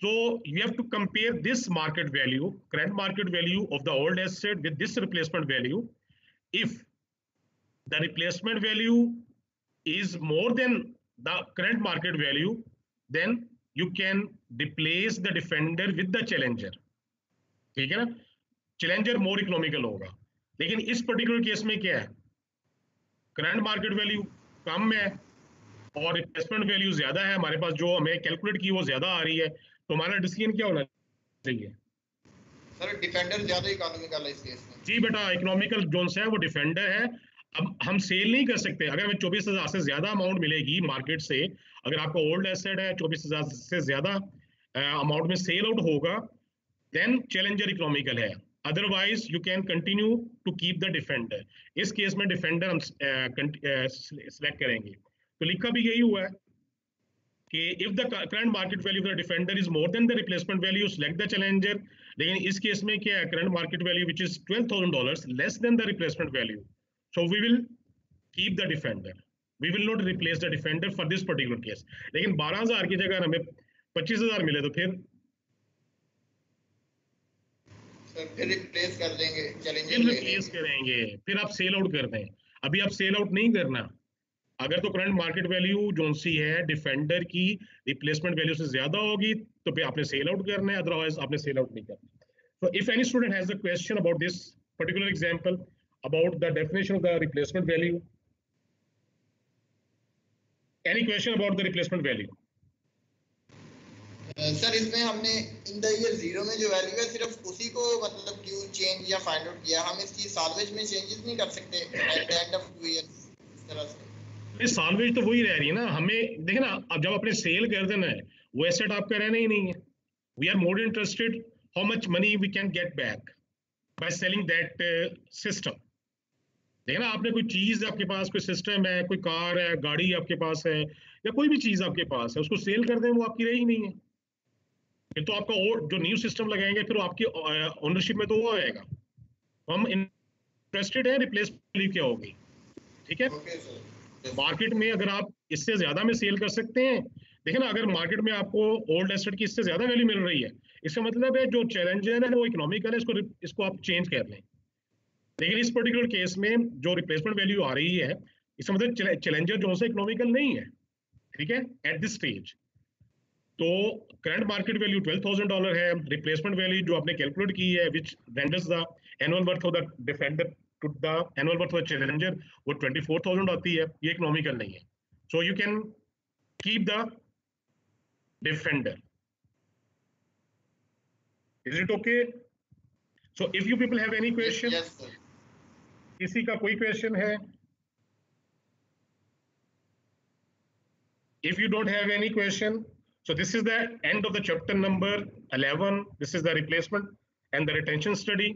So you have to compare this market value, current market value of the old asset with this replacement value. If the replacement value is more than the current market value, then you can replace the Defender with the Challenger. ठीक है ना? Challenger more economical होगा, लेकिन इस particular case में क्या है? Current market value कम है और रिप्लेसमेंट वैल्यू ज्यादा है, हमारे पास जो हमें कैलकुलेट की वो ज्यादा आ रही है, तो हमारा डिसीजन क्या होना चाहिए? सर डिफेंडर ज्यादा इकोनॉमिकल है इस केस में। जी बेटा, इकोनॉमिकल जोन से है वो डिफेंडर है। अब हम सेल नहीं कर सकते, अगर हमें 24,000 से ज्यादा अमाउंट मिलेगी मार्केट से, अगर आपका ओल्ड एसेट है 24,000 से ज्यादा अमाउंट में सेल आउट होगा, देन चैलेंजर इकोनॉमिकल है, otherwise you can continue to keep the defender. इस केस में डिफेंडर हम सिलेक्ट करेंगे। तो लिखा भी यही हुआ है कि if the current market value of the defender is more than the replacement value, select the challenger. लेकिन इस केस में क्या है, current market value which is $12,000 less than the replacement value, so we will keep the defender, we will not replace the defender for this particular case. लेकिन 12,000 की जगह हमें 25,000 मिले तो फिर रिप्लेस कर देंगे, फिर रिप्लेस करेंगे, फिर आप सेल आउट कर दें। अभी आप सेल आउट नहीं करना, अगर तो करंट मार्केट वैल्यू जोन सी है डिफेंडर की रिप्लेसमेंट वैल्यू से ज्यादा होगी तो फिर आपने सेल आउट करना है, अदरवाइज आपने सेल आउट नहीं करना। So if any student has a question about this particular example, about the definition of the replacement value, any question about the replacement value? Sir इसमें हमने इन द ईयर जीरो में जो value है सिर्फ उसी को मतलब क्यों चेंज या फाइंड आउट किया, हम इसकी साल्वेज में चेंजेस नहीं कर सकते at the end of 2 years इस तरह से? साल्वेज तो वही रह रही है ना, हमें देखे ना, अब जब आपने सेल कर देना है वो एसेट आपका रहना ही नहीं है। We are more interested how much money we can get back by selling that system. देखना, आपने कोई चीज आपके पास, कोई सिस्टम है, कोई कार है, गाड़ी आपके पास है, या कोई भी चीज आपके पास है, उसको सेल कर दें, वो आपकी रही नहीं है, फिर तो आपका और जो न्यू सिस्टम लगाएंगे फिर आपकी ओनरशिप में तो वो आएगा। हम इंटरेस्टेड है रिप्लेस वैल्यू क्या होगी, ठीक है? मार्केट में अगर आप इससे ज्यादा में सेल कर सकते हैं, देखिए ना, अगर मार्केट में आपको ओल्ड एसेट की इससे ज्यादा वैल्यू मिल रही है, इसका मतलब है जो चैलेंजर है वो इकोनॉमिकल है, इसको आप चेंज कर लें। लेकिन इस पर्टिकुलर केस में जो रिप्लेसमेंट वैल्यू आ रही है, इसका मतलब चैलेंजर जो है इकोनॉमिकल नहीं है, ठीक है, एट दिस स्टेज। तो करंट मार्केट वैल्यू $12,000 है, रिप्लेसमेंट वैल्यू जो आपने कैलकुलेट की है which renders the annual worth of the defender to the annual worth of the challenger, वो 24,000 आती है, ये इकोनॉमिकल नहीं है। So you can keep the defender. Is it okay? So if you people have any question, किसी का कोई question है? If you don't have any question, so this is the end of the chapter number 11. This is the replacement and the retention study.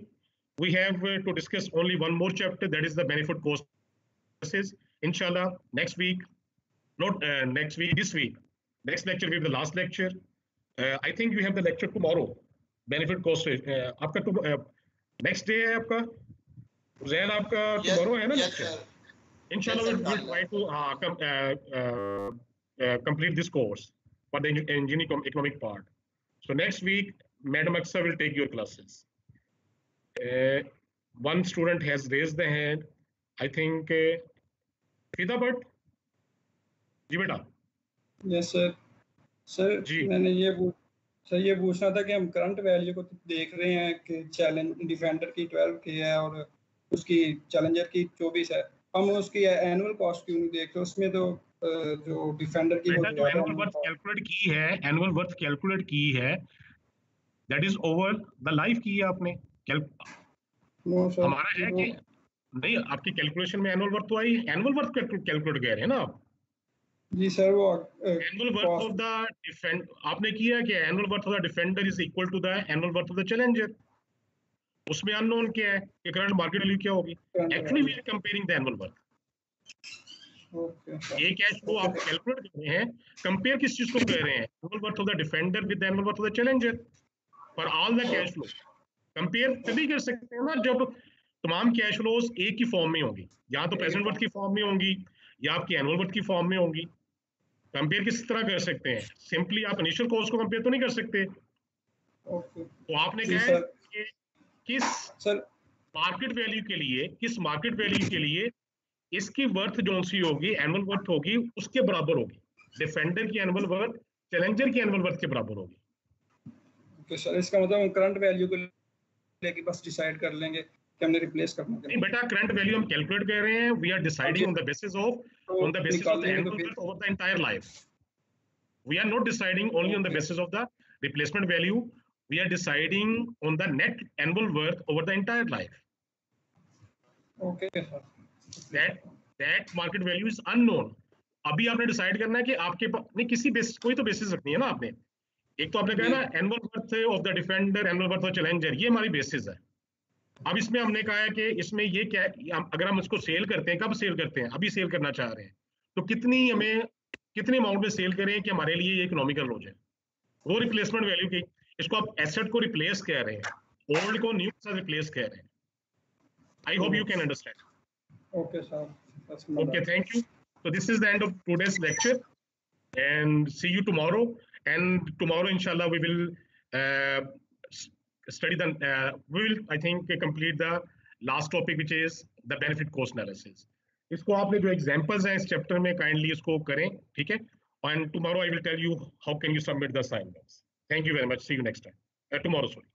We have to discuss only one more chapter, that is the benefit courses. Inshallah, next week, not next week, this week, next lecture will be the last lecture. I think we have the lecture tomorrow. Benefit courses. आपका next day है आपका, Zain आपका tomorrow है ना lecture? Inshallah, we'll try to complete this course for the engineering economic part. So next week, Madam Aksa will take your classes. One student has raised the hand. I think Fida Bhatt. जी बेटा। Yes sir. Sir मैंने ये पूछना था कि हम current value को देख रहे हैं कि चैलेंज डिफेंडर की 12 की है और उसकी चैलेंजर की 24 है, हम उसकी एनुअल कॉस्ट क्यों नहीं देख रहे? उसमें तो जो डिफेंडर की जो एनुअल वर्थ कैलकुलेट की है, एनुअल वर्थ कैलकुलेट की है, that is over the life की है आपने हमारा है कि नहीं? आपकी कैलकुलेशन में एनुअल वर्थ तो आई, एनुअल वर्थ कैलकुलेट कह रहे हैं ना आप? जी सर, वो annual worth of the defend आपने किया कि annual worth of the defender is equal to the annual worth of the challenger. उसमें अननोन क्या है कि करंट मार्केट वैल्यू क्या होगी? Actually we are comparing the annual worth. ये कैश फ्लो आप कैलकुलेट कर रहे हैं, कंपेयर किस चीज को कर रहे हैं? Annual worth of the defender with annual worth of the challenger for all the cash flow. Compare तभी कर सकते हैं ना जब तमाम कैश फ्लोज एक ही फॉर्म में होंगी, या तो प्रेजेंट वर्थ की फॉर्म में होंगी या आपकी एनुअल वर्थ की फॉर्म में होंगी। कंपेयर किस तरह कर सकते हैं? सिंपली आप इनिशियल कॉस्ट को कंपेयर तो नहीं कर सकते। तो आपने कहा कि किस मार्केट वैल्यू के लिए, किस मार्केट वैल्यू के लिए इसकी वर्थ जो सी होगी, एनुअल वर्थ होगी, उसके बराबर होगी। डिफेंडर की एनुअल वर्थ चैलेंजर की एनुअल वर्थ के बराबर होगी। ओके सर, इसका मतलब हम करंट वैल्यू को लेके बस डिसाइड कर लेंगे कि हमने रिप्लेस करना है? नहीं बेटा, करंट वैल्यू हम कैलकुलेट कर रहे हैं, we are deciding on the basis of the annual worth over the entire life. We are not deciding only on the basis of the replacement value. We are deciding on the net annual worth over the entire life. Okay, sir. That market value is unknown. अभी आपने decide करना है कि आपके पास नहीं, किसी basis, कोई तो बेसिस रखनी है ना आपने. एक तो आपने कहा ना annual worth of the defender, annual worth of challenger, ये हमारी बेसिस है. अब इसमें हमने कहा है कि इसमें ये क्या है, अगर हम इसको सेल करते हैं, कब सेल करते हैं, अभी सेल करना चाह रहे हैं, तो कितने अमाउंट में सेल करें कि हमारे लिए ये इकोनॉमिकल हो जाए. वो रिप्लेसमेंट वैल्यू की, इसको आप एसेट को रिप्लेस कह रहे हैं, ओल्ड को न्यू से रिप्लेस कह रहे हैं. I hope you can understand. Okay, sir. Okay, thank you. So this is the end of today's lecture, and see you tomorrow. And tomorrow, inshallah, we will study the. We will, I think, complete the last topic, which is the benefit cost analysis. इसको आपने जो examples हैं इस chapter में kindly इसको करें, ठीक है? And tomorrow I will tell you how can you submit the assignments. Thank you very much. See you next time. Tomorrow, sorry.